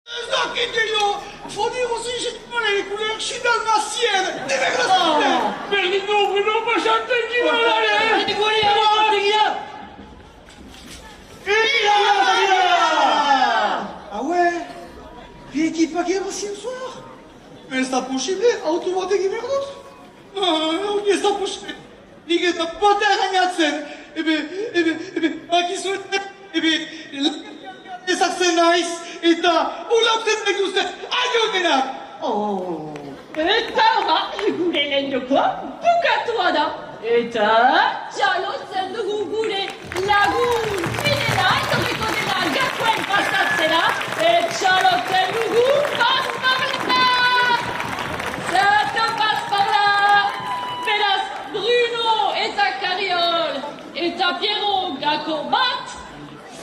Ez dakit jo, fodirozu izetmanelikuleak xidalmazien, deberrazten! Berdin dugu, no pasanten gibalare! Berdin gure amategia! Ah ouais? L'équipe est aussi ce soir? Mais c'est impossible, auto batek behar dut? Ez da posible. Nik ez da batea gainatzen. Bakizuen, ezartzen naiz, eta ulautzen dituzte, aiotenak! Eta ba, gure lehen jokoa bukatua da. Eta txalotzen dugu gure lagun finena etorriko dela gakoen pasatzera. Txalotzen dugu Pasparla! Zertan Pasparla! Beraz, Bruno eta Kariol eta Piero gako bat,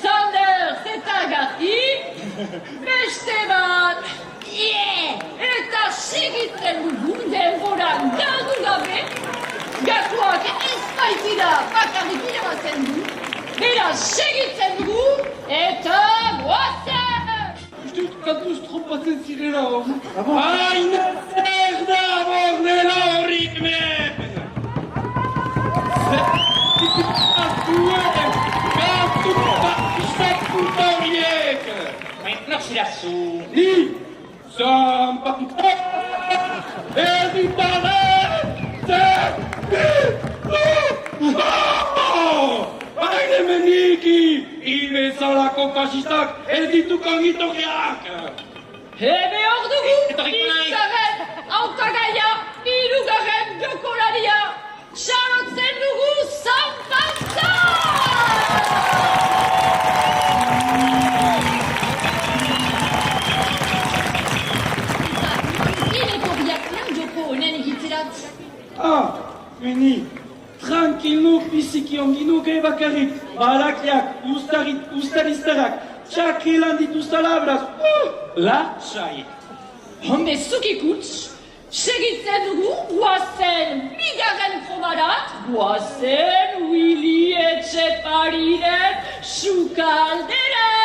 Sanders eta Gati, beste bat, eta segitzen dugu denboran galdu gabe, gakoak ez baitira bakarrik irabazen du, beraz segitzen dugu eta goazen! Uste dut kantuz trompatzen zirela hor. Hain zer da bordela horrik men! Zertituzatuen! Kantu bakizat puta horiek! Maintenant c'est la soupe. Ni! Zampatuta! Editare! Haine meniki! Ibezalako fasistak ez dituk ongitorriak! Hebe hor dugu, bizarren autagaia, hirugarren jokolaria, txalotzen dugu Zanpantza! Etorriak lan joko honen egiterat. Ah, meni, tranquilnuk biziki onginuke bakarrik, balakiak, ustarizterak, txakelan dituztala beraz, latxai. Hombe zuk ikuts, segitzen dugu goazen bigarren probadat, goazen Willy Etxeparinen sukalderat!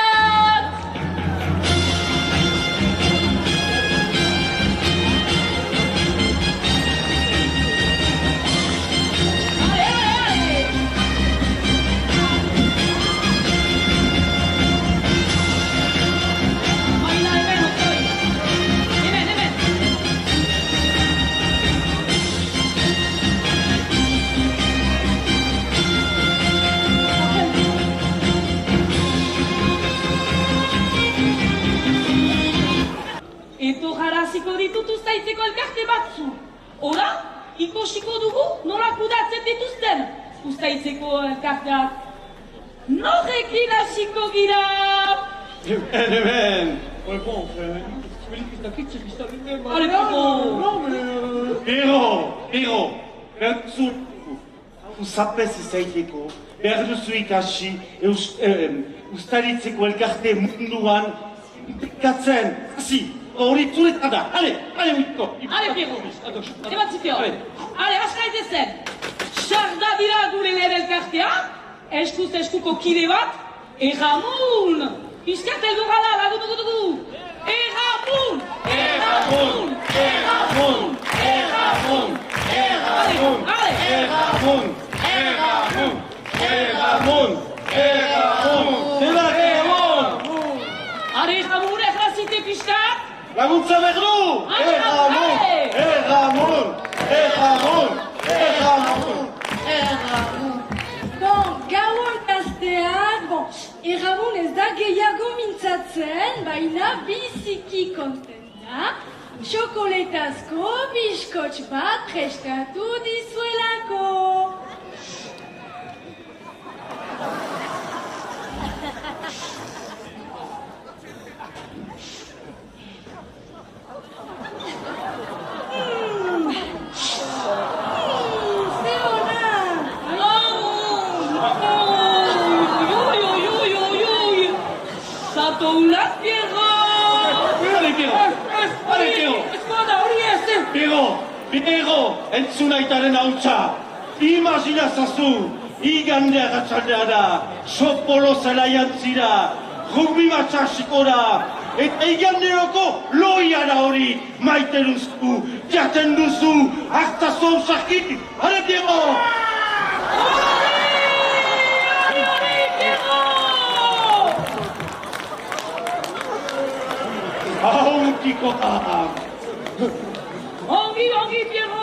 Eto jaraziko ditut ustaitzeko elkarte batzu. Ora, ikosiko dugu nola kudatzen dituzten ustaitzeko elkarteak. Norrekin hasiko gira! Hemen! Bon, Allez, bon! Pero, bertzut, uzapez izaiteko, behar duzu ikasi, ustaritzeko elkarte munduan, implikatzen, hasi, hori zuretan da, ale, uitko. Ale, Piero! Ebatzitio! Ale, askaitezen! Sarda dira gure lehen elkartea, eskuz eskuko kide bat, Erramun! Piskat eldu gala, lagutuko dugu! Erramun! Erramun! Erramun! Erramun! Erramun! Ale! Erramun! Erramun! Erramun! Erramun! Erramun! Ale, Erramun, errazite piskat! Laguntza behar du! Erramun! Erramun! Erramun! Erramun! Bon, gaur gazteak, Erramun ez da gehiago mintzatzen, baina biziki kontenta, txokoletazko biskotx bat prestatu dizuelako. Zer ona! Zato ulat, Piero! Allez, Piero! Allez, Piero! Espada hori ez! Piero! Entzun aitaren hautsa! Imagina zazu! Igandea gatzaldea da! Sopolo zela jantzira! Rugbi bat txasiko da! Eta iganderoko loiara hori maite duzu, jaten duzu, hartazo usakit, hale Piero! Hau, tikotan! Ongi, Piero!